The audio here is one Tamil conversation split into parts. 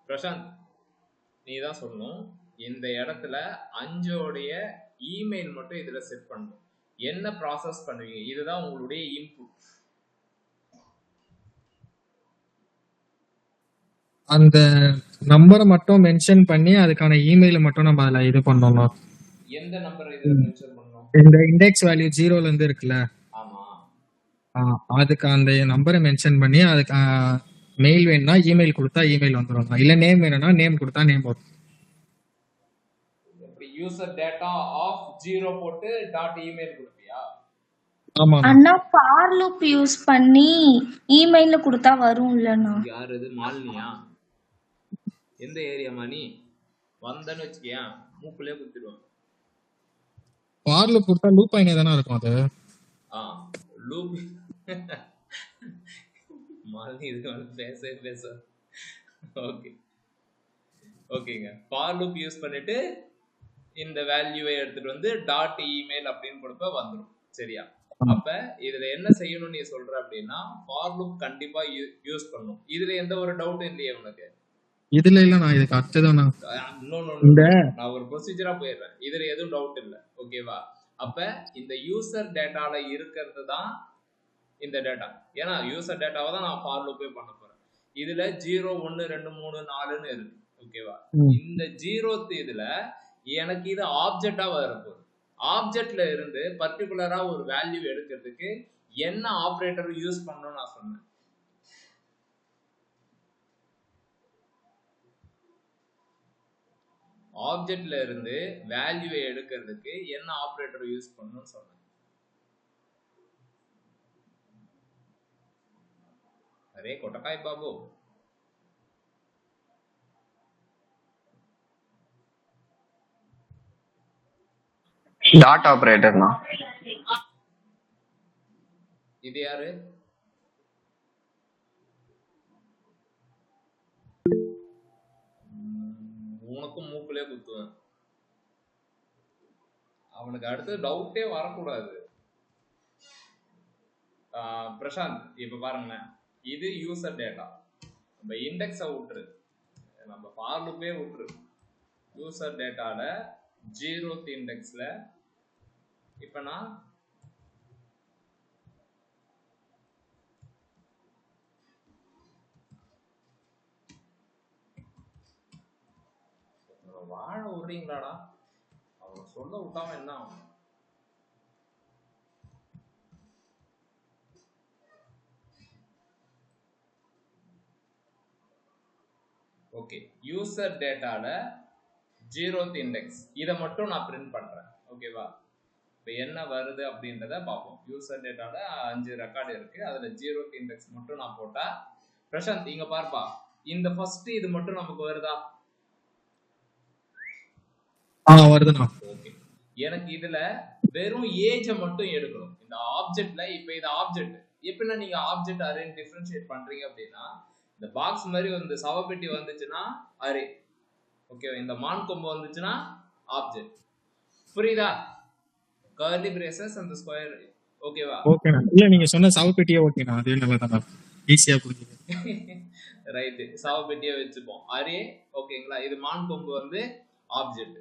பிரசாந்த், நீ தான் சொல்லணும். இந்த இடத்துல 5 இமெயில் மட்டும் இதுல செட் பண்ணணும். என்ன ப்ராசஸ் பண்ணுவீங்க? இதுதான் உங்களுடைய இன்புட். அந்த நம்பரை மட்டும் மென்ஷன் பண்ணி அதுக்கான இமெயில் மட்டும் நம்ம அதுல இது பண்ணணும். எந்த நம்பர் இதுல மென்ஷன் பண்ணணும்? இந்த இண்டெக்ஸ் வேல்யூ 0ல இருந்து இருக்குல்ல, ஆமா, அதுக்கு அந்த நம்பரை மென்ஷன் பண்ணி அதுக்கு மெயில் வேணும்னா இமெயில் கொடுத்தா இமெயில் வந்துடும், இல்ல நேம் வேணும்னா நேம் கொடுத்தா நேம் வரும். யூசர் டேட்டா ஆஃப் 0 போட்டு டாட் இமெயில் கொடுப்பியா? ஆமா அண்ணா ஃபார் லூப் யூஸ் பண்ணி இமெயில்ல கொடுத்தா வரும் இல்லண்ணா. யார் இது? மாலினியா? எந்த ஏரியாமா நீ? வந்தன்னு வச்சுக்கியா மூக்குலயே குத்திடுவான். ஃபார் லூப் கொடுத்தா லூப் ஆயினே தானே இருக்கும் அது. லூப் மாலினி இது வந்து பேச ஓகே ஓகேங்க. ஃபார் லூப் யூஸ் பண்ணிட்டு இந்த வேல்யூவை எடுத்துட்டு வந்து டாட் இமெயில் அப்படின்னு கொடுப்ப வந்துடும். சரியா? அப்ப இதுல என்ன செய்யணும் நீ சொல்ற அப்படின்னா, ஃபார் லூப் கண்டிப்பா யூஸ் பண்ணும். இதுல எந்த ஒரு டவுட்டும் இல்லையே உனக்கு? இதுல இல்ல, நான் இதுக்கு அடுத்ததான் நான் ஒரு ப்ரொசீஜரா போயிடுறேன். இதுல எதுவும் டவுட் இல்லை. ஓகேவா? அப்ப இந்த யூசர் டேட்டால இருக்கிறது தான் இந்த டேட்டா. ஏன்னா யூசர் டேட்டாவை தான் நான் ஃபார் லூப்பே பண்ண போறேன். இதுல 0 1 2 3 4ன்னு இருக்கு. ஓகேவா? இந்த 0th இதுல எனக்கு இது ஆப்ஜெக்டா வரப்போகுது. ஆப்ஜெக்ட்ல இருந்து பர்டிகுலரா ஒரு வேல்யூ எடுக்கிறதுக்கு என்ன ஆபரேட்டர் யூஸ் பண்ணணும்னு நான் சொன்னேன். ஆப்ஜெக்ட்ல இருந்து வேல்யூவை எடுக்கிறதுக்கு என்ன ஆபரேட்டர் யூஸ் பண்ணணும்னு சொன்னேன். அரே கொட்டக்காய் பாபு, டாட் ஆபரேட்டர்னா இது யாரு? உனக்கும் மூக்குலயே குத்துவேன். அவனுக்கு அடுத்து டவுட்டே வரக்கூடாது. பிரசாந்த், இப்ப பாருங்களேன், இது யூசர் டேட்டா. நம்ம இண்டெக்ஸை விட்டுரு, நம்ம ஃபார் லூப்பே விட்டுரு. யூசர் டேட்டால 0th இண்டெக்ஸ்ல இப்ப நான் வாழ விடுறீங்களாடா? அவனை சொல்ல விட்டாம என்ன ஆகும்? ஓகே, யூசர் டேட்டால 0th இண்டெக்ஸ் இதை மட்டும் நான் பிரிண்ட் பண்றேன். ஓகேவா? இப்போ என்ன வருது அப்படின்றத பார்ப்போம். யூசர் டேட்டால 5 ரெக்கார்டு இருக்கு, அதுல 0th இண்டெக்ஸ் மட்டும் நான் போட்டா, பிரசாந்த் இங்க பார்ப்பா, இந்த ஃபர்ஸ்ட் இது மட்டும் நமக்கு வருதா? வருதுண்ணா. ஓகே, எனக்கு இதுல வெறும் ஏஜை மட்டும் எடுக்கணும் இந்த ஆப்ஜெக்ட்ல. இப்போ இது ஆப்ஜெக்ட். எப்படின்னா நீங்க ஆப்ஜெக்ட் அரே டிஃபரன்ஷியேட் பண்றீங்க அப்படின்னா, இந்த பாக்ஸ் மாதிரி வந்து சவப்பெட்டி வந்துச்சுன்னா அரே, ஓகே, இந்த மான் கொம்பு வந்துச்சுன்னா ஆப்ஜெக்ட். புரியுதா? கர்லி பிரேசஸ் அந்த ஸ்கொயர். ஓகேவா? ஓகேண்ணா. இல்ல நீங்க சொன்ன சவப்பெட்டியே ஓகேண்ணா, அதே நல்லதாண்ணா, ஈஸியா புரியுது. ரைட், சவப்பெட்டியே வச்சுப்போம் அரே. ஓகேங்களா? இது மான் கொம்பு வந்து ஆப்ஜெக்ட்.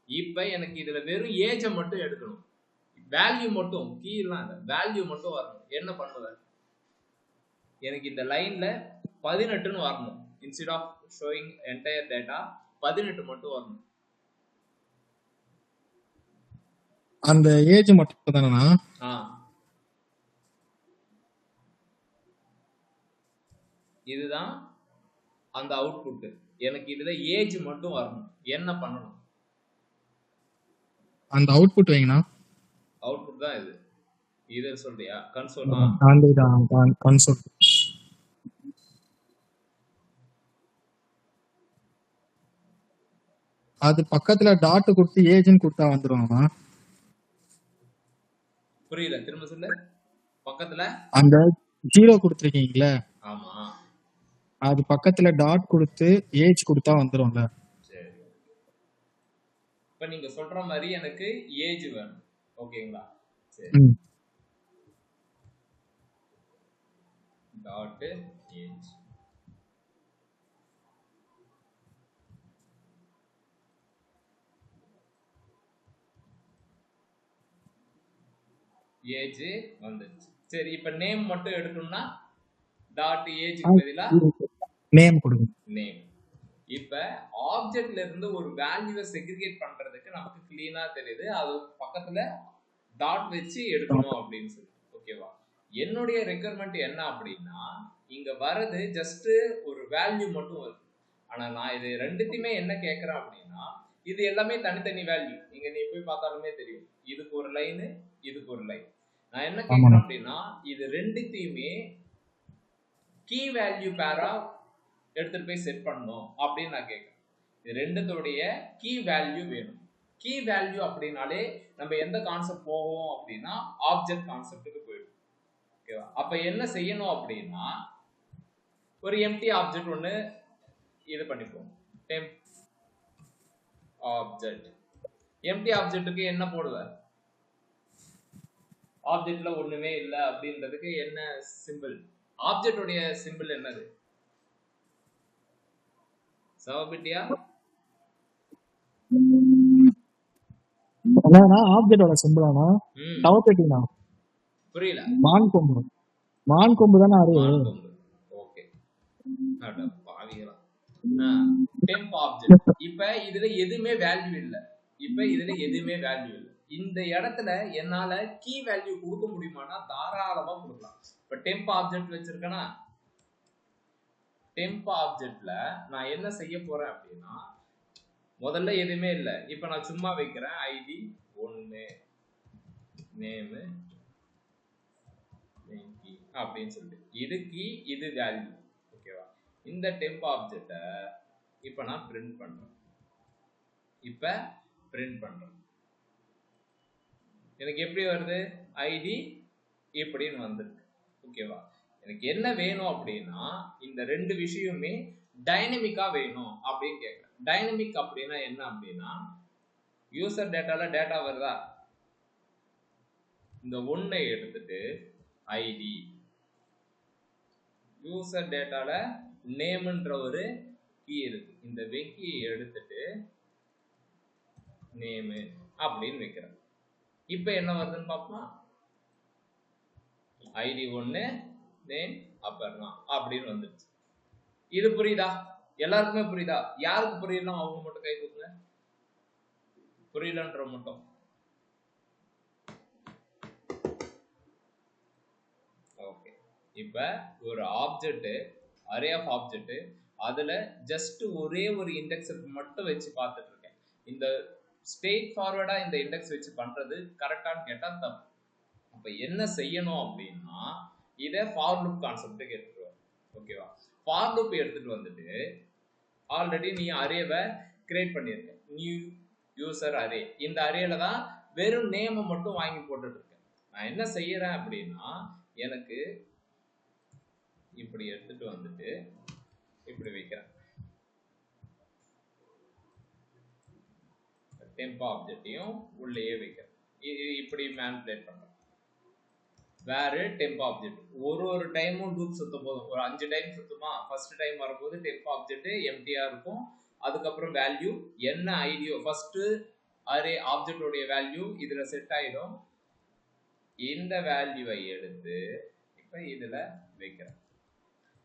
இப்ப எனக்கு இதுல வெறும் ஏஜை மட்டும் எடுக்கணும், வேல்யூ மட்டும், கீ எல்லாம் இல்ல, வேல்யூ மட்டும் வரணும். என்ன பண்ணுவேன்? எனக்கு இந்த லைன்ல 18ன்னு வரணும். Instead of showing entire data 18 மட்டும் வரணும். அந்த ஏஜ் மட்டும் தானேண்ணா? இதுதான் அந்த அவுட்புட். எனக்கு இதுல ஏஜ் மட்டும் வரணும். என்ன பண்ணணும்? அந்த அவுட்புட் வைங்கண்ணா. அவுட்புட் தான் இது. இது சொல்றியா? கன்சோல். கன்சோல். அது பக்கத்துல டாட் கொடுத்து ஏஜ்னு கொடுத்தா வந்துருவாங்க. புரியல, திரும்ப சொல்லு. பக்கத்துல அந்த 0 கொடுத்துருக்கீங்களா? ஆமா, அது பக்கத்துல டாட் கொடுத்து ஏஜ் கொடுத்தா வந்துரும்ல. சரி, இப்ப நீங்க சொல்ற மாதிரி எனக்கு ஏஜ் வேணும். ஓகேங்களா? சரி, டாட் ஏஜ். ஏஜ் வந்துருச்சு. சரி, இப்ப நேம் மட்டும் எடுக்கணும்னா டாட் ஏஜ்க்கு பதிலா நேம் கொடுங்க. நேம். இப்ப ஆப்ஜெக்ட்ல இருந்து ஒரு வேல்யூவை செக்ரிகேட் பண்றதுக்கு நமக்கு கிளீனா தெரியுது, அது பக்கத்துல டாட் வச்சு எடுக்கணும் அப்படின்னு சொல்லி. ஓகேவா? என்னுடைய ரெக்குயர்மெண்ட் என்ன அப்படின்னா, இங்க வரது ஜஸ்ட் ஒரு வேல்யூ மட்டும் வருது. ஆனா நான் இது ரெண்டுத்தையுமே என்ன கேட்கறேன் அப்படின்னா, இது எல்லாமே தனித்தனி வேல்யூ. நீங்க நீ போய் பார்த்தாலுமே தெரியும், இதுக்கு ஒரு லைன், இதுக்கு ஒரு லைன். நான் என்ன கேட்கறேன் அப்படின்னா, இது ரெண்டுத்தையுமே கீ வேல்யூ பேரா எடுத்துட்டு போய் செட் பண்ணணும் அப்படின்னு நான் கேட்கறேன். இது ரெண்டுத்தோடைய கீ வேல்யூ வேணும். கீ வேல்யூ அப்படின்னாலே நம்ம எந்த கான்செப்ட் போவோம் அப்படின்னா ஆப்ஜெக்ட் கான்செப்டுக்கு போயிடும். ஓகேவா? அப்ப என்ன செய்யணும் அப்படின்னா, ஒரு எம்டி ஆப்ஜெக்ட் ஒன்று இது பண்ணிப்போம். Temp object. எம்டி ஆப்ஜெக்ட்டுக்கு என்ன போடுவேன்? ஆப்ஜெக்ட்ல ஒண்ணுமே இல்லை அப்படின்றதுக்கு என்ன சிம்பிள்? ஆப்ஜெக்டோடைய சிம்பிள் என்னது? சவபிட்டியா? என்னன்னா ஆப்ஜெக்டோட சிம்பிளானா சவபெட்டினா? புரியல. மான் கொம்பு. மான் கொம்பு தானே அது. ஓகே. அட பாவிகளா. Temp object. இப்ப இதுல எதுவுமே வேல்யூ இல்ல. இந்த இடத்துல என்னால கீ வேல்யூ கொடுக்க முடியுமானா தாராளமா கொடுக்கலாம். இப்ப டெம்ப் ஆப்ஜெக்ட் வச்சிருக்கேனா, டெம்ப் ஆப்ஜெக்ட்ல நான் என்ன செய்ய போறேன் அப்படின்னா, முதல்ல எதுவுமே இல்லை. இப்ப நான் சும்மா வைக்கிறேன் ஐடி 1 நேம் அப்படின்னு சொல்லிட்டு, இது கீ, இது வேல்யூ. ஓகேவா? இந்த டெம்ப் ஆப்ஜெக்ட இப்ப நான் பிரிண்ட் பண்றேன். எனக்கு எப்படி வருது? ஐடி இப்படின்னு வந்துருக்கு. ஓகேவா? எனக்கு என்ன வேணும் அப்படின்னா, இந்த ரெண்டு விஷயமே டைனமிக்கா வேணும் அப்படின்னு கேட்கிறேன். டைனமிக் அப்படின்னா என்ன அப்படின்னா, யூசர் டேட்டால டேட்டா வருதா, இந்த ஒன்னை எடுத்துட்டு ஐடி, யூசர் டேட்டால நேம்ன்ற ஒரு கீ இருக்கு, இந்த கீயை எடுத்துட்டு நேம் அப்படின்னு வைக்கிறேன். இப்ப என்ன வருதுன்னு பார்ப்போம். ஐடி 1 நேம் அப்பர்னா அப்படின்னு வந்துருச்சு. இது புரியுதா? எல்லாருக்குமே புரியுதா? யாருக்கு புரியலாம் அவங்க மட்டும் கை தூக்குங்க. புரியலன்ற மட்டும். ஓகே. இப்ப ஒரு ஆப்ஜெக்ட், அரே ஆஃப் ஆப்ஜெக்ட், அதுல ஜஸ்ட் ஒரே ஒரு இண்டெக்ஸ் மட்டும் வச்சு பார்த்துட்டு இருக்கேன். இந்த ஸ்ட்ரெயிட் ஃபார்வர்டா இந்த இண்டெக்ஸ் வச்சு பண்றது கரெக்டான்னு கேட்டா தப்பு. அப்ப என்ன செய்யணும் அப்படின்னா, இதை ஃபார் லூப் கான்செப்டுக்கு எடுத்துருவோம். ஓகேவா? ஃபார் லூப் எடுத்துட்டு வந்துட்டு, ஆல்ரெடி நீ அரேவை கிரியேட் பண்ணியிருக்க, நியூ யூசர் அரே. இந்த அரேல தான் வெறும் நேமை மட்டும் வாங்கி போட்டுட்டு இருக்கேன். நான் என்ன செய்யறேன் அப்படின்னா, எனக்கு இப்படி எடுத்துட்டு வந்துட்டு இப்படி வைக்கிறேன். டெம்ப் ஆப்ஜெக்டையும் உள்ளேயே வைக்கிறேன். இப்படி மேனிபுலேட் பண்றேன். வேற டெம்ப் ஆப்ஜெக்ட் ஒரு டைமும் லூப் சுத்தும் போதும் ஒரு 5 டைம் சுத்துமா, ஃபர்ஸ்ட் டைம் வரும்போது டெம்ப் ஆப்ஜெக்ட் எம்டியா இருக்கும். அதுக்கப்புறம் வேல்யூ என்ன ஐடியோ ஃபர்ஸ்ட் அரே ஆப்ஜெக்டோடைய வேல்யூ இதுல செட் ஆயிடும். இந்த வேல்யூவை எடுத்து இப்ப இதுல வைக்கிறேன்.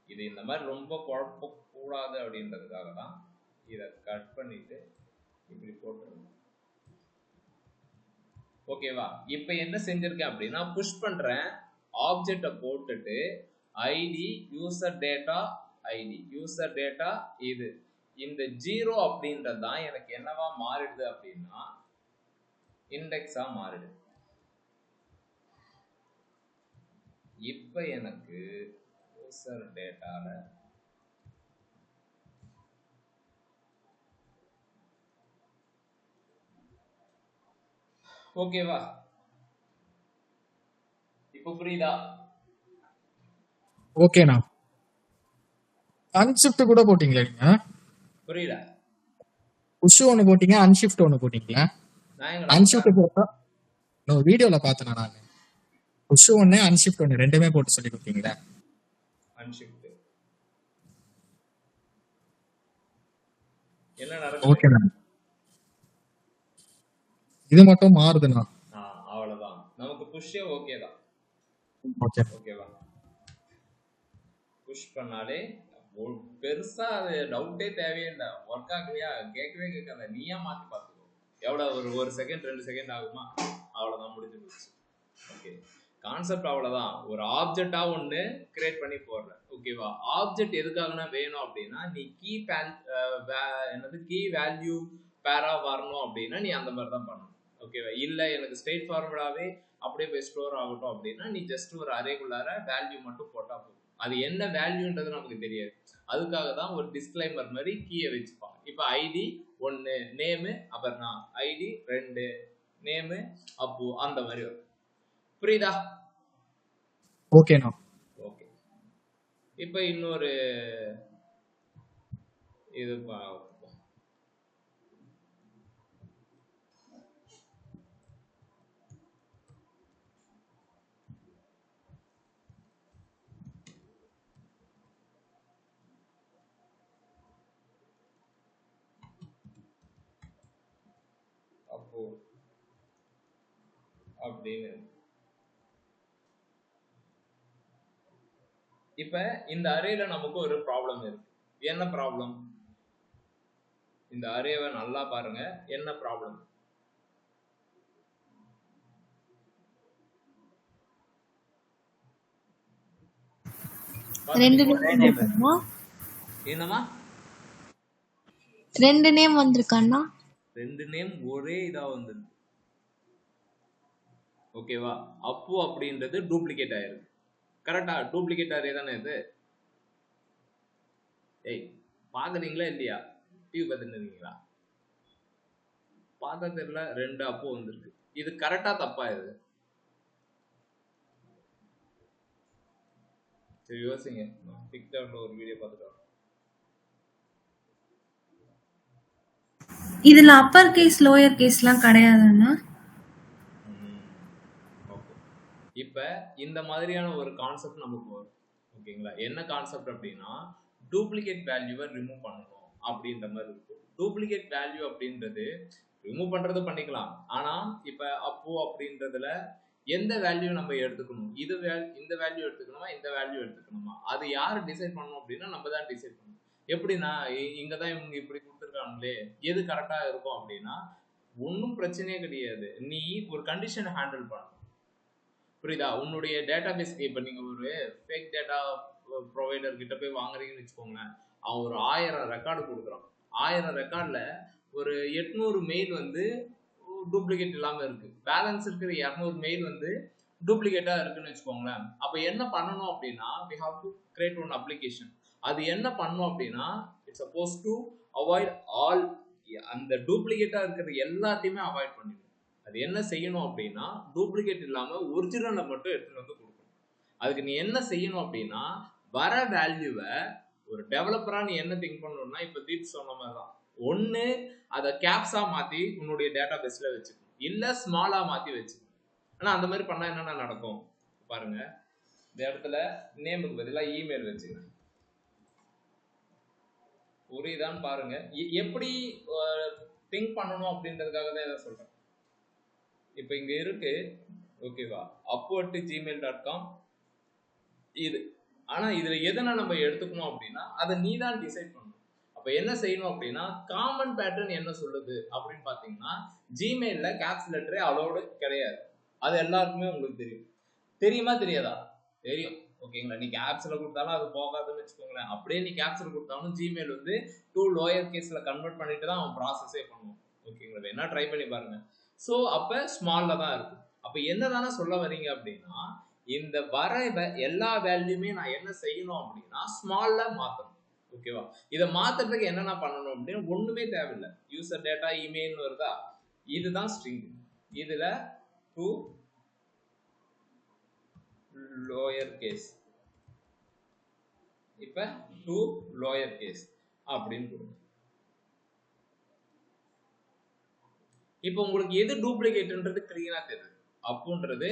இது இந்த மாதிரி ரொம்ப குழப்ப கூடாது அப்படின்றதுக்காக தான் இதை கட் பண்ணிட்டு இப்படி போட்டுருங்க. ஓகேவா? இப்ப என்ன செஞ்சிருக்கேன் அப்படின்னா, புஷ் பண்றேன், ஆப்ஜெக்ட போட்டுட்டு ID user data, ID user data, இது இந்த 0 அப்படின்றது தான் எனக்கு என்னவா மாறிடுது அப்படின்னா இண்டெக்ஸா மாறிடுது. இப்ப எனக்கு யூசர் டேட்டால ஓகேவா? இப்ப புரியுதா? ஓகேண்ணா. அன்ஷிஃப்ட் கூட போட்டீங்களா நீங்க? புரியல. புஷ் ஒன்னு போட்டீங்க, அன்ஷிஃப்ட் ஒன்னு போட்டீங்களா? அன்ஷிஃப்ட் போட்டா நான் வீடியோல பார்த்தேன். நான் புஷ் ஒன்னு அன்ஷிஃப்ட் ஒன்னு ரெண்டுமே போட்டு சொல்லி கொடுத்தீங்களா? அன்ஷிஃப்ட் என்ன நடக்குது? ஓகேண்ணா. இது மட்டும் மாறுதுண்ணா. அவ்வளவுதான். நமக்கு புஷ்ஷே ஓகே தான். ஓகே ஓகேவா? புஷ் பண்ணாலே பெருசா அது டவுட்டே தேவையே இல்லை. ஒர்க் ஆகலையா கேட்கவே கேட்காத, நீயா மாத்தி பார்த்துக்கோ. எவ்வளவு ஒரு செகண்ட் 2 செகண்ட் ஆகுமா, அவ்வளவுதான், முடிஞ்சு போச்சு. ஓகே, கான்செப்ட் அவ்வளவுதான். ஒரு ஆப்ஜெக்டா ஒண்ணு கிரியேட் பண்ணி போடுற. ஓகேவா? ஆப்ஜெக்ட் எதுக்காகனா வேணும் அப்படின்னா, நீ கீ வேல்யூ பேரா வரணும் அப்படின்னா நீ அந்த மாதிரி தான் பண்ணணும். ஓகேவா? இல்ல எனக்கு ஸ்ட்ரெயிட் ஃபார்வர்டாவே அப்படியே போய் ஸ்டோர் ஆகட்டும் அப்படின்னா நீ ஜஸ்ட் ஒரு அரேக்குள்ளார வேல்யூ மட்டும் போட்டா போதும். அது என்ன வேல்யூன்றது நமக்கு தெரியாது. அதுக்காக தான் ஒரு டிஸ்க்ளைமர் மாதிரி கீயை வச்சுப்பாங்க. இப்போ ID 1, name Aparna, ID 2, name Appu, அந்த மாதிரி வரும். புரியுதா? ஓகேண்ணா. ஓகே, இப்போ இன்னொரு இது அப்போ அப்படின்னு. இப்ப இந்த அரேல நமக்கு ஒரு ப்ராப்ளம் இருக்கு. என்ன ப்ராப்ளம்? இந்த அரேவை நல்லா பாருங்க, என்ன ப்ராப்ளம்? என்னமா 2 நேம் வந்திருக்கானா? 2 நேம் ஒரே இதா வந்திருக்கு. ஓகேவா? அப்பு அப்படின்றது டூப்ளிகேட் ஆயிருக்கு. கரெக்டா? டூப்ளிகேட் அரே தானே இது. ஏய், பாக்குறீங்களா இல்லையா? டிவி பார்த்துட்டு இருக்கீங்களா? பார்த்தா தெரியல, 2 அப்பு வந்திருக்கு. இது கரெக்டா தப்பா? இது சரி யோசிங்க. டிக்டாக்ல ஒரு வீடியோ பார்த்துட்டு இதுல அப்பர் கேஸ் லோயர் கேஸ்லாம் கிடையாதுன்னா? ஓகே, இப்ப இந்த மாதிரியான ஒரு கான்செப்ட் நமக்கு வரும். ஓகேங்களா? என்ன கான்செப்ட் அப்படின்னா, டூப்ளிகேட் வேல்யூவை ரிமூவ் பண்ணணும் அப்படின்ற மாதிரி இருக்கும். டூப்ளிகேட் வேல்யூ அப்படின்றது ரிமூவ் பண்றது பண்ணிக்கலாம். ஆனா இப்ப அப்போ அப்படின்றதுல எந்த வேல்யூ நம்ம எடுத்துக்கணும், இந்த வேல்யூ எடுத்துக்கணுமா, இந்த வேல்யூ எடுத்துக்கணுமா, அது யாரு டிசைட் பண்ணணும் அப்படின்னா நம்ம தான் டிசைட் பண்ணணும். எப்படின்னா, இங்கதான் இவங்க இப்படி கொடுத்துருக்காங்களே, எது கரெக்டா இருக்கும் அப்படின்னா, ஒன்றும் பிரச்சனையே கிடையாது. நீ ஒரு கண்டிஷனை ஹேண்டில் பண்ணணும். புரியுதா? உன்னுடைய டேட்டா பேஸ்க்கு இப்போ நீங்க ஒரு ஃபேக் டேட்டா ப்ரொவைடர் கிட்ட போய் வாங்குறீங்கன்னு வச்சுக்கோங்களேன். அவன் ஒரு 1000 ரெக்கார்டு கொடுக்குறான். 1000 ரெக்கார்டில் ஒரு 800 மெயில் வந்து டூப்ளிகேட் இல்லாமல் இருக்கு. பேலன்ஸ் இருக்கிற 200 மெயில் வந்து டூப்ளிகேட்டா இருக்குன்னு வச்சுக்கோங்களேன். அப்போ என்ன பண்ணணும் அப்படின்னா, we have to create one application. அது என்ன பண்ணணும் அப்படின்னா, it's suppose to avoid all, அந்த டூப்ளிகேட்டா இருக்கிற எல்லாத்தையுமே அவாய்ட் பண்ணிடணும். அது என்ன செய்யணும் அப்படின்னா, டூப்ளிகேட் இல்லாம ஒரிஜினலை மட்டும் எடுத்துட்டு வந்து கொடுக்கணும். அதுக்கு நீ என்ன செய்யணும் அப்படின்னா, வர வேல்யூவை ஒரு டெவலப்பரா நீ என்ன திங்க் பண்ணணும்னா, இப்ப தீப் சொன்ன மாதிரி தான், ஒன்னு அதை கேப்ஸா மாத்தி உன்னுடைய டேட்டா பேஸ்ல வச்சுக்கணும், இல்ல ஸ்மாலா மாத்தி வச்சுக்கணும். ஆனா அந்த மாதிரி பண்ணா என்னென்ன நடக்கும் பாருங்க. இந்த இடத்துல நேமுக்கு பதிலா இமெயில் வச்சுக்கணும். புரியுதான்னு பாருங்க. எப்படி திங்க் பண்ணணும் அப்படின்றதுக்காக தான் இதை சொல்றேன். இப்போ இங்க இருக்கு, ஓகேவா, upward@gmail.com இது. ஆனா இதுல எதனா நம்ம எடுத்துக்கணும் அப்படின்னா அதை நீ தான் டிசைட் பண்ணணும். அப்ப என்ன செய்யணும் அப்படின்னா, காமன் பேட்டர்ன் என்ன சொல்லுது அப்படின்னு பாத்தீங்கன்னா, ஜிமெயில்ல கேப்ஸ் லெட்டரே அலோடு கிடையாது. அது எல்லாருக்குமே உங்களுக்கு தெரியும். தெரியுமா தெரியாதா? தெரியும். ஓகேங்களா? நீ கேப்ஸ்ல கொடுத்தாலும் அது போகாதுன்னு வச்சுக்கோங்களேன். அப்படியே நீ கேப்ஸ்ல கொடுத்தாலும் ஜிமெயில் வந்து டூ லோயர் கேஸ்ல கன்வெர்ட் பண்ணிட்டு தான் அவன் ப்ராசஸே பண்ணுவோம். ஓகேங்களா? வேணா ட்ரை பண்ணி பாருங்க. ஸோ அப்ப ஸ்மால்ல தான் இருக்கு. அப்ப என்னதானே சொல்ல வரீங்க அப்படின்னா, இந்த வர எல்லா வேல்யூமே நான் என்ன செய்யணும் அப்படின்னா ஸ்மால்ல மாத்தணும். ஓகேவா? இதை மாத்துறதுக்கு என்னென்ன பண்ணணும் அப்படின்னு ஒண்ணுமே தேவையில்லை. யூசர் டேட்டா இமெயில் வருதா, இதுதான் ஸ்ட்ரிங். இதுல டூ லோயர் கேஸ், இப்ப டூ லோயர் கேஸ் அப்படின்னு கொடுங்க. இப்போ உங்களுக்கு எது டூப்ளிகேட்ன்றது கிளீனா தெரியுது. அப்புன்றது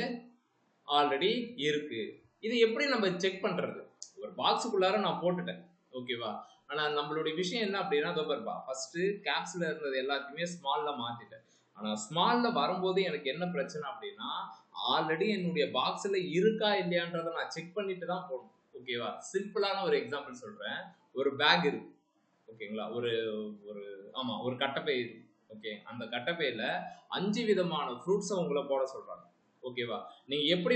ஆல்ரெடி இருக்கு. இது எப்படி நம்ம செக் பண்றது? ஒரு பாக்ஸுக்குள்ளார நான் போட்டுட்டேன். ஓகேவா? ஆனா நம்மளுடைய விஷயம் என்ன அப்படின்னா, தோபர்பா ஃபர்ஸ்ட் கேப்ஸ்ல இருந்தது எல்லாத்தையுமே ஸ்மால்ல மாத்திட்டேன். ஆனா ஸ்மால்ல வரும்போது எனக்கு என்ன பிரச்சனை அப்படின்னா, ஆல்ரெடி என்னுடைய பாக்ஸ்ல இருக்கா இல்லையான்றதை நான் செக் பண்ணிட்டு தான் போடணும். ஓகேவா? சிம்பிளான ஒரு எக்ஸாம்பிள் சொல்றேன். ஒரு பேக் இருக்கு, ஓகேங்களா? ஒரு ஒரு ஆமா ஒரு கட்டப்பை இருக்கு. ஓகே, அந்த கட்டப்பையில 5 விதமான ஃப்ரூட்ஸை உங்களை போட சொல்றாங்க. ஓகேவா? நீங்க எப்படி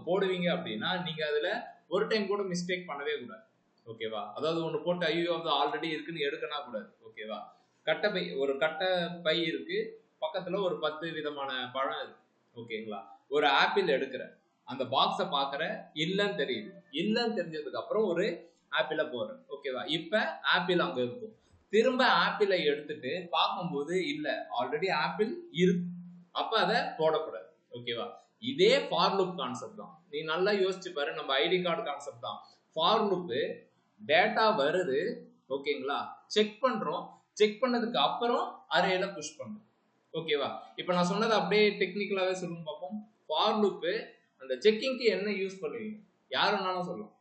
போடுவீங்க அப்படின்னா, நீங்க அதுல ஒரு டைம் கூட மிஸ்டேக் பண்ணவே கூடாது. ஓகேவா? அதாவது ஒன்று போட்டு ஐயோ அது ஆல்ரெடி இருக்குன்னு எடுக்கனா கூடாது. ஓகேவா? கட்டப்பை, ஒரு கட்டப்பை இருக்கு, பக்கத்துல ஒரு 10 விதமான பழம் இருக்கு. ஓகேங்களா? ஒரு ஆப்பிள் எடுக்கிற அந்த பாக்ஸை பாக்குற, இல்லைன்னு தெரியுது. இல்லைன்னு தெரிஞ்சதுக்கு அப்புறம் ஒரு ஆப்பிளை போடுறேன். ஓகேவா? இப்ப ஆப்பிள் அங்க இருக்கும். திரும்ப ஆப்பிளை எடுத்துட்டு பார்க்கும்போது இல்ல, ஆல்ரெடி ஆப்பிள் இருக்கு, அப்ப அதை போடக்கூடாது. ஓகேவா? இதே ஃபார் லூப் கான்செப்ட் தான். நீ நல்லா யோசிச்சு பாரு, நம்ம ஐடி கார்டு கான்செப்ட் தான். ஃபார் லூப் டேட்டா வருது, ஓகேங்களா? செக் பண்றோம், செக் பண்ணதுக்கு அப்புறம் அரேல புஷ் பண்றோம். ஓகேவா? இப்ப நான் சொன்னது அப்படியே டெக்னிக்கலாவே சொல்லுங்க பார்ப்போம். ஃபார் லூப் அந்த செக்கிங்க்கு என்ன யூஸ் பண்ணுவீங்க? யாருன்னாலும் சொல்லலாம்.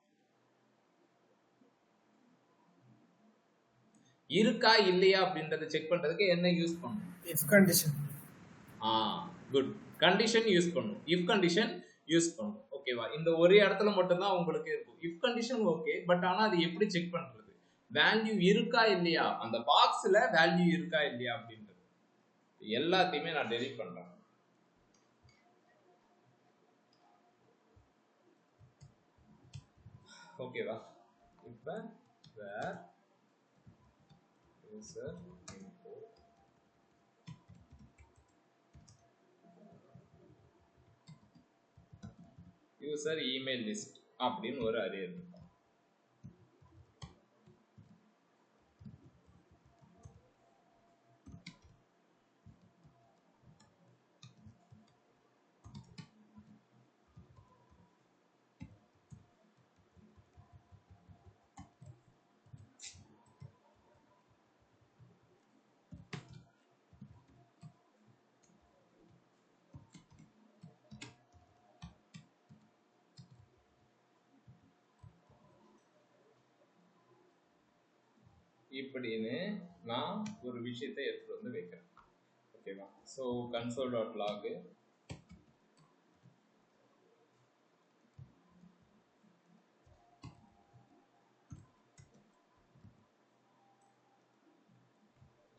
இருக்கா இல்லையா அப்படின்றத செக் பண்றதுக்கு என்ன யூஸ் பண்ணணும்? If condition. Good. Condition use பண்ணணும். இஃப் கண்டிஷன் யூஸ் பண்ணணும். ஓகேவா? இந்த ஒரு இடத்துல மட்டும் தான் உங்களுக்கு இருக்கும் இஃப் கண்டிஷன். ஓகே, பட் ஆனா அது எப்படி செக் பண்றது? வேல்யூ இருக்கா இல்லையா, அந்த பாக்ஸ்ல வேல்யூ இருக்கா இல்லையா அப்படின்றது எல்லாத்தையுமே நான் டெலீட் பண்றேன். ஓகேவா? இப்ப where user info user email list அப்படின்னு ஒரு அரே இருக்கு. இப்படின்னு நான் ஒரு விஷயத்தை எடுத்து வந்து வைக்கிறேன். ஓகேவா? ஸோ console.log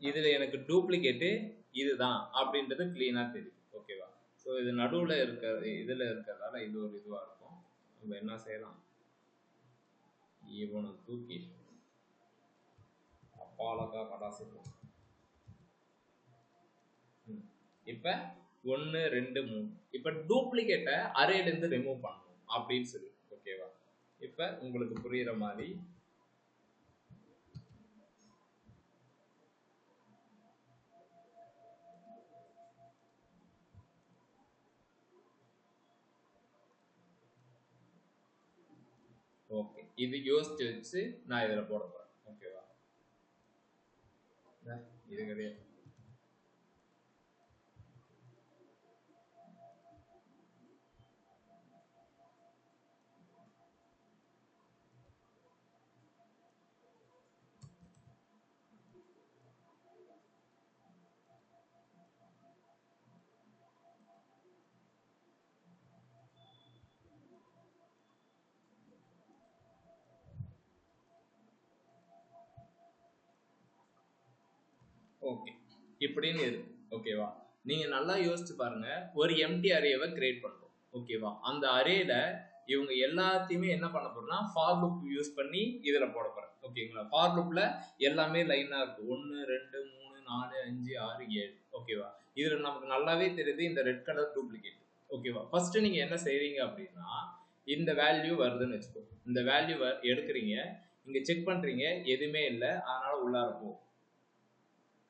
இதுல எனக்கு டூப்ளிகேட்டு இதுதான் அப்படின்றது கிளீனா தெரியும். ஓகேவா? ஸோ இது நடுவுல இதுல இருக்கிறதால இது ஒரு இதுவா இருக்கும். நம்ம என்ன செய்யலாம், இவனை தூக்கி அப்பாலக்கா கடாசிப்போம். இப்ப 1 2 3 இப்ப டூப்ளிகேட்டை அரேல இருந்து ரிமூவ் பண்ணணும் அப்படின்னு சொல்லி. ஓகேவா? இப்ப உங்களுக்கு புரியுற மாதிரி ஓகே, இது யோசிச்சு வச்சு நான் இதுல போட போறேன். ஓகேவா? இது கிடையாது. ஓகே, இப்படின்னு இருக்கு. ஓகேவா? நீங்க நல்லா யோசிச்சு பாருங்க. ஒரு எம்டி அரேவை கிரியேட் பண்றோம். ஓகேவா? அந்த அரேல இவங்க எல்லாத்தையுமே என்ன பண்ண போறோம்னா ஃபார் லூப் யூஸ் பண்ணி இதுல போட போறேன். ஓகேங்களா? ஃபார் லூப்ல எல்லாமே லைனா இருக்கு. 1 2 3 4 5 6 7. ஓகேவா? இதுல நமக்கு நல்லாவே தெரியுது இந்த ரெட் கலர் டூப்ளிகேட். ஓகேவா? ஃபர்ஸ்ட் நீங்க என்ன செய்றீங்க அப்படின்னா, இந்த வேல்யூ வருதுன்னு வச்சுக்கோ. இந்த வேல்யூ எடுக்கிறீங்க, இங்க செக் பண்றீங்க, எதுவுமே இல்லை, அதனால உள்ளார போ.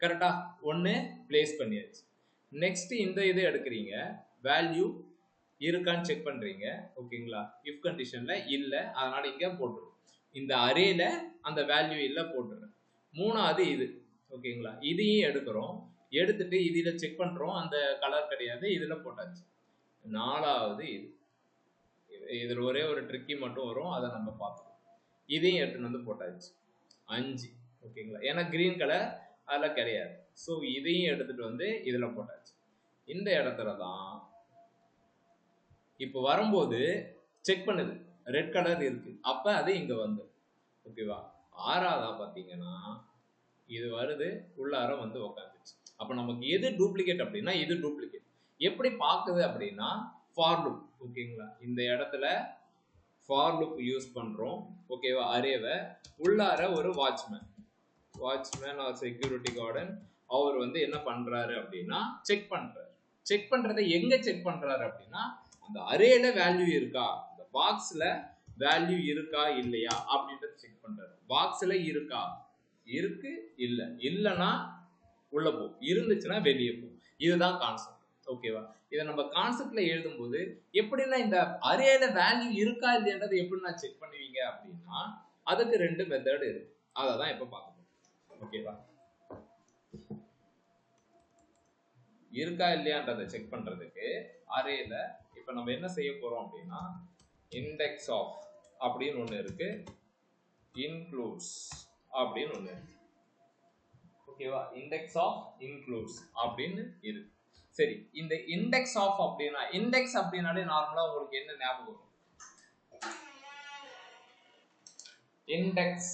கரெக்டா? ஒன்று பிளேஸ் பண்ணியாச்சு. நெக்ஸ்ட் இந்த இது எடுக்கிறீங்க, வேல்யூ இருக்கான்னு செக் பண்றீங்க. ஓகேங்களா? இஃப் கண்டிஷன்ல இல்லை, அதனால இங்க போட்டுரும். இந்த அரேல அந்த வேல்யூ இல்லை போட்டுறேன். மூணாவது இது. ஓகேங்களா? இதையும் எடுக்கிறோம், எடுத்துட்டு இதுல செக் பண்றோம், அந்த கலர் கிடையாது, இதுல போட்டாச்சு. நாலாவது இது. இதுல ஒரே ஒரு ட்ரிக்கி மட்டும் வரும், அதை நம்ம பார்ப்போம். இதையும் எடுத்துன்னு வந்து போட்டாச்சு. 5. ஓகேங்களா? ஏன்னா கிரீன் கலர் அதில் கிடையாது. ஸோ இதையும் எடுத்துட்டு வந்து இதில் போட்டாச்சு. இந்த இடத்துல தான் இப்போ வரும்போது செக் பண்ணுது, ரெட் கலர் இருக்கு, அப்ப அது இங்க வந்து ஓகேவா. ஆறாவதா பாத்தீங்கன்னா இது வருது, உள்ளார வந்து உட்காந்துச்சு. அப்ப நமக்கு எது டூப்ளிகேட் அப்படின்னா இது டூப்ளிகேட். எப்படி பாக்குது அப்படின்னா ஃபார் லுப், ஓகேங்களா. இந்த இடத்துல ஃபார் லுப் யூஸ் பண்றோம், ஓகேவா. அரேவை உள்ளார ஒரு வாட்ச்மேன் ஆர் செக்யூரிட்டி கார்டன் அவர் வந்து என்ன பண்றாரு அப்படின்னா செக் பண்றாரு. செக் பண்றதை எங்க செக் பண்றாரு அப்படின்னா அந்த அரேல வேல்யூ இருக்கா, இந்த பாக்ஸ்ல வேல்யூ இருக்கா இல்லையா அப்படின்றத செக் பண்றாரு. பாக்ஸ்ல இருக்கா, இருக்கு, இல்ல, இல்லைன்னா உள்ள போ, இருந்துச்சுன்னா வெளியே போ. இதுதான் கான்செப்ட், ஓகேவா. இதை நம்ம கான்செப்ட்ல எழுதும்போது எப்படின்னா இந்த அரேல வேல்யூ இருக்கா இல்லையன்றதை எப்படி நான் செக் பண்ணுவீங்க அப்படின்னா அதுக்கு 2 மெத்தட் இருக்கு. அதை தான் இப்ப பார்க்கணும், ஓகேவா. இருக்கா இல்லையான்றதை செக் பண்றதுக்கு அரேல இப்ப நம்ம என்ன செய்ய போறோம் அப்படின்னா இண்டெக்ஸ் ஆஃப் அப்படின்னு ஒண்ணு இருக்கு, இன்க்ளூட்ஸ் அப்படின்னு ஒண்ணு இருக்கு, ஓகேவா. இண்டெக்ஸ் ஆஃப் இன்க்ளூட்ஸ் அப்படின்னு இருக்கு. சரி, இந்த இண்டெக்ஸ் ஆஃப் அப்படின்னா இண்டெக்ஸ் அப்படின்னாலே நார்மலா உங்களுக்கு என்ன ஞாபகம் வரும்? Index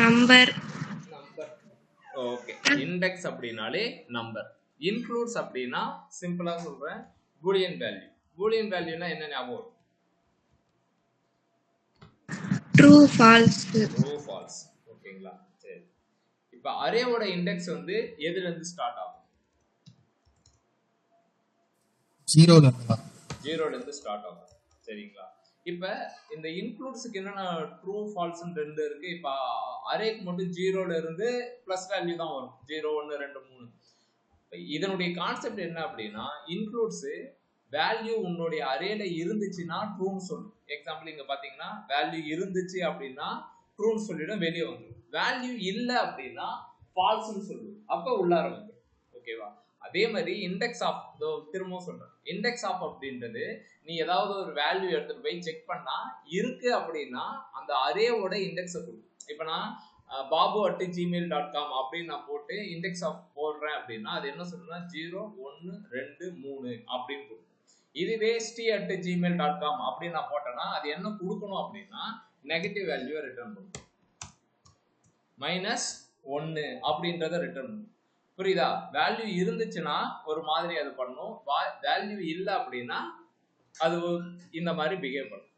number. ஓகே, இண்டெக்ஸ் அப்படின்னாலே நம்பர். இன்க்ளூட்ஸ் அப்படின்னா சிம்பிளா சொல்றேன் பூலியன் வேல்யூ. பூலியன் வேல்யூனா என்ன ஞாபகம் வரும்? True falls. ஓகேங்களா. சரி, இப்ப அரேவோட இண்டெக்ஸ் வந்து எதுல இருந்து ஸ்டார்ட் ஆகும்? 0ல இருந்து ஸ்டார்ட் ஆகும், சரிங்களா. இப்ப இந்த இன்க்ளூட்ஸ்க்கு என்னன்னா ட்ரூ ஃபால்ஸ் 2 இருக்கு. இப்ப அரேக்கு மட்டும் 0ல இருந்து பிளஸ் வேல்யூ தான் வரும், 0 1 2 3. இதனுடைய கான்செப்ட் என்ன அப்படின்னா இன்க்ளூட்ஸ் வேல்யூ உன்னுடைய அரேல இருந்துச்சுன்னா ட்ரூன்னு சொல்லும். எக்ஸாம்பிள் இங்க பாத்தீங்கன்னா வேல்யூ இருந்துச்சு அப்படின்னா ட்ரூன்னு சொல்லிடும், வெளியே வந்துடும். வேல்யூ இல்லை அப்படின்னா ஃபால்ஸ்னு சொல்லும், அப்ப உள்ளார வந்துடும், ஓகேவா. அதே மாதிரி இண்டெக்ஸ் ஆஃப், திரும்பவும் சொல்றேன், இண்டெக்ஸ் ஆஃப் அப்படின்றது நீ ஏதாவது ஒரு வேல்யூ எடுத்துட்டு போய் செக் பண்ணா இருக்கு அப்படின்னா அந்த அரேவோட இண்டெக்ஸை கொடுக்கும். இப்ப நான் babu@gmail.com அப்படின்னு நான் போட்டு இண்டெக்ஸ் ஆஃப் போடுறேன் அப்படின்னா அது என்ன சொல்லுன்னா 0 1 2 3 அப்படின்னு கொடுக்கும். இதுவே st@gmail.com அப்படின்னு நான் போட்டேன்னா அது என்ன கொடுக்கணும் அப்படின்னா நெகட்டிவ் வேல்யூவை ரிட்டர்ன் பண்ணும், -1 அப்படின்றத ரிட்டர்ன் பண்ணும். புரியுதா? வேல்யூ இருந்துச்சுன்னா ஒரு மாதிரி அது பண்ணும், வேல்யூ இல்லை அப்படின்னா அது இந்த மாதிரி பிஹேவ் பண்ணும்.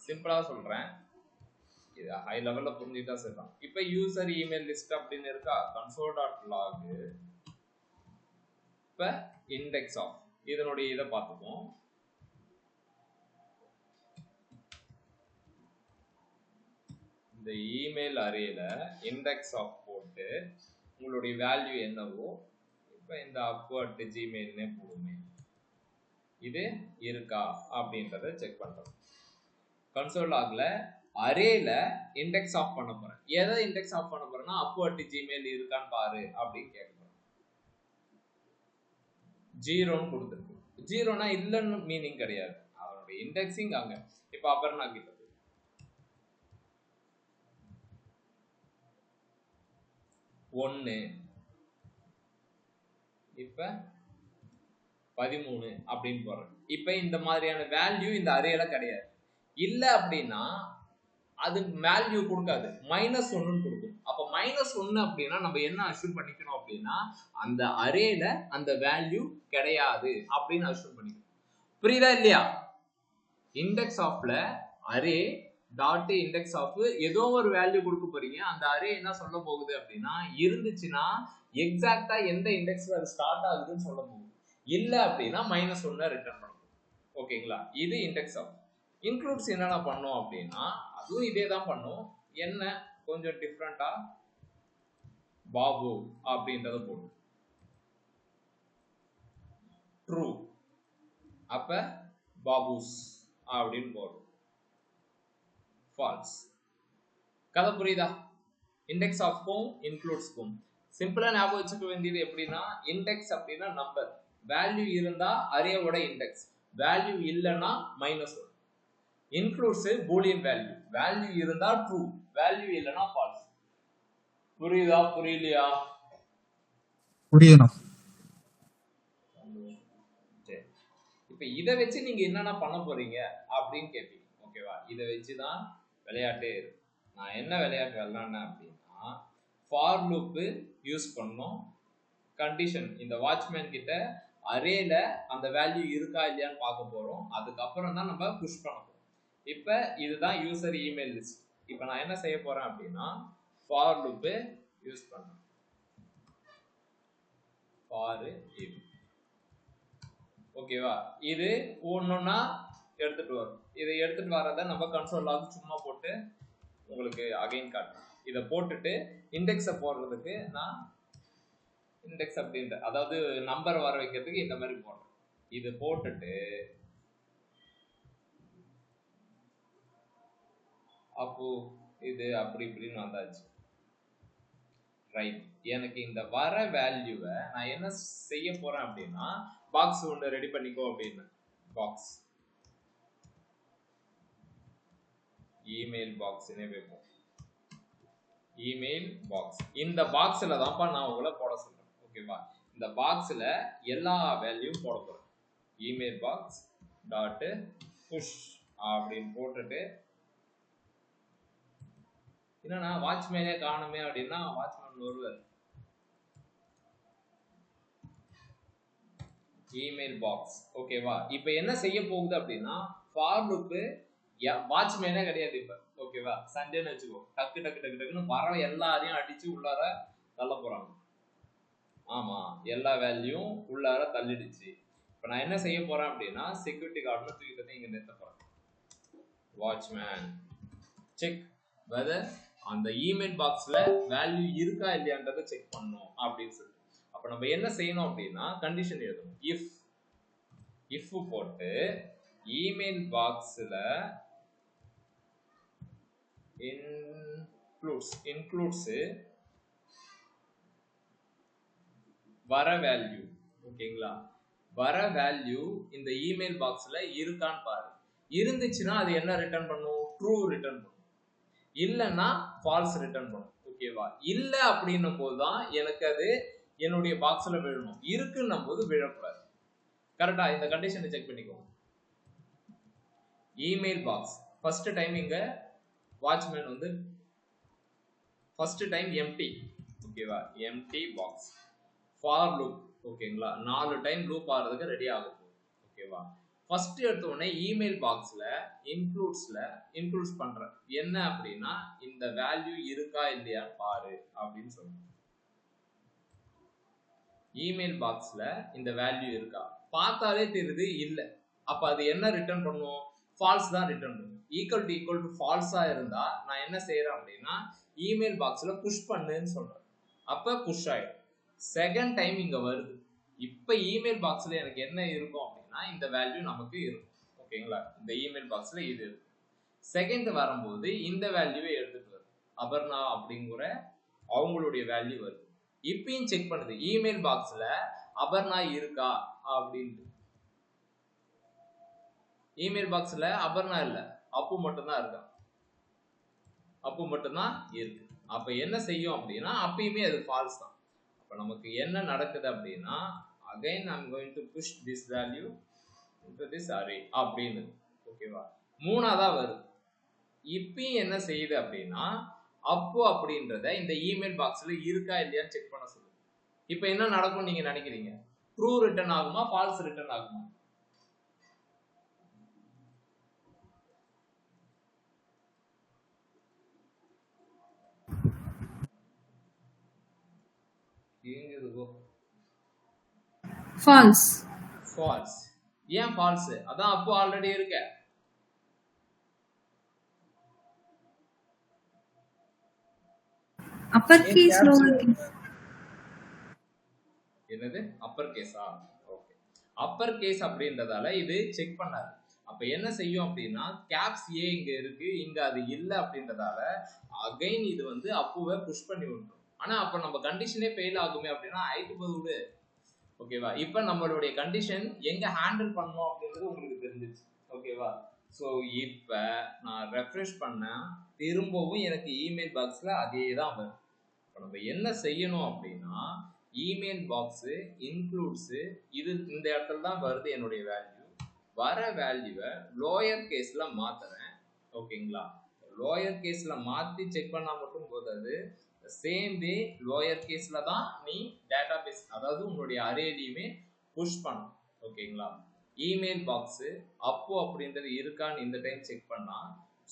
சிம்பிளா சொல்றேன், இது ஹை லெவல்ல புரிஞ்சுட்டா சரிதான். இப்ப யூசர் இமெயில் லிஸ்ட் அப்படின்னு இருக்கா, console.log. இப்ப இண்டெக்ஸ் ஆஃப் இதனுடைய இதை பார்த்துப்போம். இந்த இமெயில் அரேல இண்டெக்ஸ் ஆஃப் போட்டு உங்களுடைய வேல்யூ என்னவோ இப்ப இந்த apu@gmail போடுமே, இது இருக்கா அப்படின்றத செக் பண்றோம். கன்சோல் லாக்ல அரேல இண்டெக்ஸ் ஆஃப் பண்ண போறேன். எதை இண்டெக்ஸ் ஆஃப் பண்ண போறேன்னா apu@gmail இருக்கான்னு பாரு அப்படின்னு கேட்க போறேன். 0ன்னு கொடுத்துருக்கு. 0னா இல்லைன்னு மீனிங் கிடையாது, அவனுடைய இண்டெக்ஸிங் அங்க. இப்ப அபர்ணா கிட்ட 1, இப்ப 13 அப்படின்னு போடுறேன். இப்ப இந்த மாதிரியான வேல்யூ இந்த அரேல கிடையாது. இல்ல அப்படின்னா அது வேல்யூ கொடுக்காது, -1ன்னு கொடுக்கும். அப்ப -1 அப்படின்னா நம்ம என்ன அஷ்யூம் பண்ணிக்கணும் அப்படின்னா அந்த அரேல அந்த வேல்யூ கிடையாது அப்படின்னு அஷ்யூம் பண்ணிக்கணும். புரியுதா இல்லையா? இண்டெக்ஸ் ஆஃப்ல அரே டாட் இண்டெக்ஸ் ஆஃப் ஏதோ ஒரு வேல்யூ கொடுக்க போறீங்க, அந்த அரே என்ன சொல்ல போகுது அப்படின்னா இருந்துச்சுன்னா எக்ஸாக்டா எந்த இண்டெக்ஸ்ல அது ஸ்டார்ட் ஆகுதுன்னு சொல்ல போகுது, இல்ல அப்படின்னா -1 ரிட்டர்ன் பண்ணும், ஓகேங்களா. இது இண்டெக்ஸ் ஆஃப். இன்க்ளூட்ஸ் என்னென்ன பண்ணோம் அப்படின்னா அதுவும் இதே தான் பண்ணும், என்ன கொஞ்சம் டிஃப்ரெண்டா பாபு அப்படின்றத போடும், ட்ரூ அப்ப பாபுஸ் அப்படின்னு போடும், ஃபால்ஸ். கதை புரியுதா? இண்டெக்ஸ் ஆஃப்க்கும் இன்க்ளூட்ஸ்க்கும் சிம்பிளா ஞாபகம் வச்சுக்க வேண்டியது எப்படின்னா இண்டெக்ஸ் அப்படின்னா நம்பர், வேல்யூ இருந்தா அரேவோட இண்டெக்ஸ், வேல்யூ இல்லைன்னா -1. இன்க்ளூட்ஸ் பூலியன் வேல்யூ, வேல்யூ இருந்தா ட்ரூ, வேல்யூ இல்லைன்னா ஃபால்ஸ். புரியுதா புரியலையா? புரியணும். இப்போ இதை வச்சு நீங்க என்னென்ன பண்ண போறீங்க அப்படின்னு கேட்பீங்க. ஓகேவா? இதை வச்சு தான் விளையாட்டே இருக்கு. நான் என்ன விளையாட்டு விளையாடினேன் அப்படின்னா, ஃபார் லூப்பு யூஸ் பண்ணோம். கண்டிஷன் இந்த வாட்ச்மேன் கிட்ட அரேல அந்த வேல்யூ இருக்கா இல்லையான்னு பார்க்க போறோம். அதுக்கப்புறம் தான் நம்ம புஷ் பண்ண போறோம். இப்போ இதுதான் யூசர் இமெயில் லிஸ்ட். இப்போ நான் என்ன செய்ய போறேன் அப்படின்னா, ஃபார் லூப்பு யூஸ் பண்ணேன். For loop. ஓகேவா? இது ஒன்னொன்னா எடுத்துட்டு வரும். இதை எடுத்துட்டு வரதை நம்ம கன்சோல் லாக் சும்மா போட்டு உங்களுக்கு அகைன் காட்டுறேன். இதை போட்டுட்டு இண்டெக்ஸை போடுறதுக்கு நான் இண்டெக்ஸ் அப்படின்ற அதாவது நம்பர் வர வைக்கிறதுக்கு இந்த மாதிரி போடுறேன். இது போட்டுட்டு அப்போ இது அப்படி இப்படின்னு வந்தாச்சு. ரைட். எனக்கு இந்த வர வேல்யூவை நான் என்ன செய்ய போறேன் அப்படின்னா, பாக்ஸ் ஒன்று ரெடி பண்ணிக்கோ அப்படின்னு. பாக்ஸ் இமெயில் பாக்ஸ்னே வைப்போம். Email box. இந்த பாக்ஸ்ல தான்ப்பா நான் உங்களை போட சொல்றேன். ஓகேவா? இந்த பாக்ஸ்ல எல்லா வேல்யூவும் போட போறேன். இமெயில் பாக்ஸ் டாட் புஷ் அப்படின்னு போட்டுட்டு, என்னன்னா வாட்ச்மேனே காணுமே அப்படின்னா வாட்ச்மேன் வருவார். Email box. ஓகேவா? இப்போ என்ன செய்ய போகுது அப்படின்னா, ஃபார் லூப்பு வாட்ச்மேனே கிடையாது இப்ப. ஓகேவா? சண்டேன்னு வச்சுக்கோ, டக்கு டக்கு டக்கு டக்குன்னு வர எல்லாரையும் அடிச்சு உள்ளார தள்ள போறாங்க. ஆமா, எல்லா வேல்யூயும் உள்ளார தள்ளிடுச்சு. இப்ப நான் என்ன செய்ய போறேன் அப்படின்னா, செக்யூரிட்டி கார்டுன்னு தூக்கி இங்க நிறுத்த போறேன். வாட்ச்மேன் செக் வெதர் அந்த இமெயில் பாக்ஸ்ல வேல்யூ இருக்கா இல்லையான்றதை செக் பண்ணணும் அப்படின்னு சொல்லிட்டு, அப்ப நம்ம என்ன செய்யணும் அப்படின்னா, கண்டிஷன் எழுதணும். இஃப் போட்டு இமெயில் பாக்ஸ்ல இன்க்ளூட்ஸ் வர வேல்யூ. ஓகேங்களா? வர வேல்யூ இந்த இமெயில் பாக்ஸ்ல இருக்கான்னு பாரு. இருந்துச்சுன்னா அது என்ன ரிட்டர்ன் பண்ணும்? ட்ரூ ரிட்டர்ன் பண்ணும். இல்லைன்னா ஃபால்ஸ் ரிட்டர்ன் பண்ணும். ஓகேவா? இல்ல அப்படின்னும் போதுதான் எனக்கு அது என்னுடைய பாக்ஸ்ல விழணும். இருக்குன்னும் போது விழக்கூடாது. கரெக்டா? இந்த கண்டிஷனை செக் பண்ணிக்கோங்க. இமெயில் பாக்ஸ் ஃபர்ஸ்ட் டைம் இங்க வாட்ச்மேன் வந்து ஃபர்ஸ்ட் டைம் எம்டி. ஓகேவா? Empty box. For loop. ஓகேங்களா? 4 டைம் லூப் ஆகிறதுக்கு ரெடி ஆகும். ஓகேவா? ஃபர்ஸ்ட் எடுத்த உடனே இமெயில் பாக்ஸ்ல இன்க்ளூட்ஸ் பண்றேன். என்ன அப்படின்னா, இந்த வேல்யூ இருக்கா இல்லையா பாரு அப்படின்னு சொல்றேன். இமெயில் பாக்ஸ்ல இந்த வேல்யூ இருக்கா பார்த்தாலே தெரியுது இல்ல. அப்ப அது என்ன ரிட்டர்ன் பண்ணும்? ஃபால்ஸ் தான் ரிட்டர்ன் பண்ணும். ஈக்குவல் டு ஃபால்ஸா இருந்தா நான் என்ன செய்யறேன் அப்படின்னா, இமெயில் பாக்ஸ்ல புஷ் பண்ணுன்னு சொல்றேன். அப்ப புஷ் ஆயிடும். செகண்ட் டைம் இங்க வருது. இப்ப இமெயில் பாக்ஸ்ல எனக்கு என்ன இருக்கும் அப்படின்னா, இந்த வேல்யூ நமக்கு இருக்கும். ஓகேங்களா? இந்த இமெயில் பாக்ஸ்ல இது இருக்கு. செகண்ட் வரும்போது இந்த வேல்யூவை எடுத்துட்டு வருது. அபர்ணா அப்படிங்கிற அவங்களுடைய வேல்யூ வருது. இப்பயும் செக் பண்ணுது இமெயில் பாக்ஸ்ல அபர்ணா இருக்கா அப்படின்ட்டு. இமெயில் பாக்ஸ்ல அபர்ணா இல்ல, அப்பு மட்டும்தான் இருக்கா. அப்பு மட்டும்தான் இருக்கு. அப்ப என்ன செய்யும் அப்படின்னா, அப்பயுமே அது ஃபால்ஸ் தான். அப்ப நமக்கு என்ன நடக்குது அப்படின்னா, again I'm going to push this value into this array அப்படின்னு. ஓகேவா? மூணாவதா வருது. இப்பயும் என்ன செய்யுது அப்படின்னா, அப்போ அப்படின்றத இந்த இமெயில் பாக்ஸ்ல இருக்கா இல்லையான்னு செக் பண்ண சொல்லுது. இப்ப என்ன நடக்கும் நீங்க நினைக்கிறீங்க? ட்ரூ ரிட்டர்ன் ஆகுமா, ஃபால்ஸ் ரிட்டர்ன் ஆகுமா? ஃபால்ஸ். ஃபால்ஸ். ஏன் ஃபால்ஸ்? அதான் அப்போ ஆல்ரெடி இருக்க. Upper case lower case. என்னது அப்பர் கேஸா? ஓகே. அப்பர் கேஸ் அப்படின்றதால இது செக் பண்ணாது. அப்ப என்ன செய்யும் அப்படின்னா, கேப்ஸ் ஏ இங்க இருக்கு, இங்க அது இல்ல அப்படின்றதால அகைன் இது வந்து அப்போவே புஷ் பண்ணி விட்டுரும். ஆனா அப்ப நம்ம கண்டிஷனே ஃபெயில் ஆகுமே அப்படின்னா ஐட்டு போகுது. ஓகேவா? இப்ப நம்மளுடைய கண்டிஷன் எங்க ஹேண்டில் பண்ணணும் அப்படின்றது உங்களுக்கு தெரிஞ்சிச்சு. ஓகேவா? ஸோ இப்ப நான் ரெஃப்ரெஷ் பண்ண திரும்பவும் எனக்கு இமெயில் பாக்ஸ்ல அதே தான் வரும். இப்போ நம்ம என்ன செய்யணும் அப்படின்னா, இமெயில் பாக்ஸ் இன்க்ளூட்ஸ் இது இந்த இடத்துல தான் வருது என்னுடைய வேல்யூ. வர வேல்யூவை லோயர் கேஸ்ல மாத்துறேன். ஓகேங்களா? லோயர் கேஸ்ல மாத்தி செக் பண்ணா மட்டும் போதாது, சேம் வே லோயர் கேஸ்ல தான் நீ டேட்டாபேஸ் அதாவது உங்களுடைய அரேலையுமே புஷ் பண்ணணும். ஓகேங்களா? இமெயில் பாக்ஸ் அப்போ அப்படின்றது இருக்கான்னு இந்த டைம் செக் பண்ணா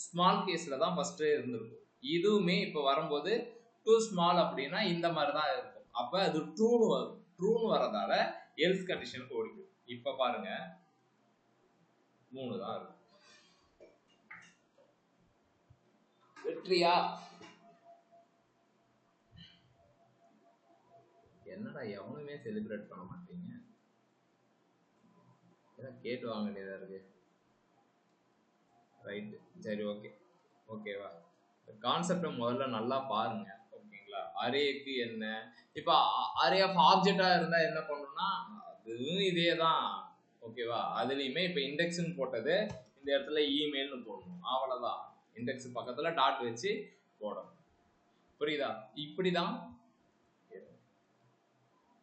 ஸ்மால் கேஸ்ல தான் ஃபர்ஸ்ட் இருந்திருக்கும். இதுவுமே இப்போ வரும்போது டூ ஸ்மால் அப்படின்னா இந்த மாதிரி தான் இருக்கும். அப்ப அது ட்ரூன்னு வரும். ட்ரூன்னு வரதால எல்ஸ் கண்டிஷனுக்கு ஓடிக்கும். இப்ப பாருங்க 3 தான் இருக்கும். வெற்றியா? என்னடா எவனுமே செலிப்ரேட் பண்ண மாட்டீங்க? கேட்டு வாங்க வேண்டியதா இருக்கு. ரைட், சரி, ஓகே, ஓகேவா? கான்செப்டை முதல்ல நல்லா பாருங்க. ஓகேங்களா? அரேக்கு என்ன, இப்போ அரே ஆஃப் ஆப்ஜெக்டா இருந்தா என்ன பண்ணணும்னா அதுவும் இதே தான். ஓகேவா? அதுலயுமே இப்போ இண்டெக்ஸ்ன்னு போட்டது இந்த இடத்துல இமெயில்னு போடணும். அவ்வளவுதான். இண்டெக்ஸ் பக்கத்துல டாட் வச்சு போடணும். புரியுதா? இப்படிதான்